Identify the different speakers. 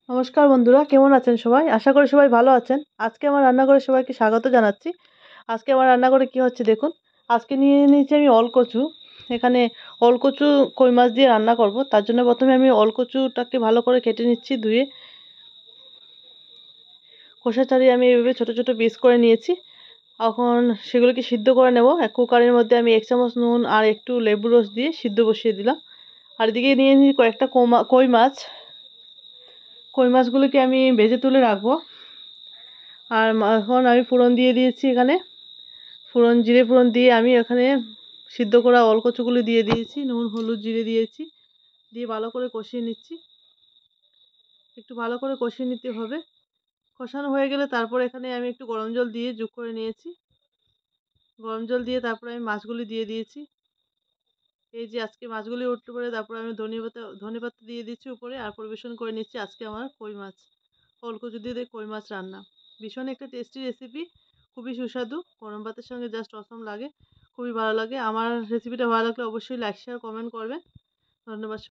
Speaker 1: নমস্কার বন্ধুরা, কেমন আছেন সবাই? আশা করি সবাই ভালো আছেন। আজকে আমার রান্নাঘরে সবাইকে স্বাগত জানাচ্ছি। আজকে আমার রান্নাঘরে কি হচ্ছে দেখুন। আজকে নিয়ে নিয়েছি আমি ওলকচু। এখানে ওলকচু কই মাছ দিয়ে রান্না করব। তার জন্য প্রথমে আমি ওলকচুটাকে ভালো করে কেটে নিচ্ছি, ধুয়ে খোসা ছাড়িয়ে আমি এভাবে ছোট ছোট পিস করে নিয়েছি। এখন সেগুলোকে সিদ্ধ করে নেব। এক কুকারের মধ্যে আমি 1 চামচ নুন আর একটু লেবু রস দিয়ে সিদ্ধ বসিয়ে দিলাম। আর এদিকে নিয়ে নিয়েছি কয়েকটা কই মাছ। কই মাছগুলোকে আমি ভেজে তুলে রাখবো। আর এখন আমি ফোড়ন দিয়ে দিয়েছি এখানে। জিরে ফোড়ন দিয়ে আমি এখানে সিদ্ধ করা ওলকচুগুলো দিয়ে দিয়েছি, নুন হলুদ জিরে দিয়েছি, দিয়ে ভালো করে কষিয়ে নিচ্ছি। একটু ভালো করে কষিয়ে নিতে হবে। কষানো হয়ে গেলে তারপর এখানে আমি একটু গরম জল দিয়ে যোগ করে নিয়েছি। গরম জল দিয়ে তারপরে আমি মাছগুলি দিয়ে দিয়েছি। এই যে আজকে মাছগুলি উঠতে পারে, তারপরে আমি ধনেপাতা দিয়ে দিচ্ছি উপরে, আর পরিবেশন করে নিচ্ছি আজকে আমার কই মাছ, ওলকচু দিয়ে কই মাছ রান্না। ভীষণ একটা টেস্টি রেসিপি, খুবই সুস্বাদু। গরম ভাতের সঙ্গে জাস্ট অসম লাগে, খুবই ভালো লাগে। আমার রেসিপিটা ভালো লাগলে অবশ্যই লাইক শেয়ার কমেন্ট করবেন। ধন্যবাদ।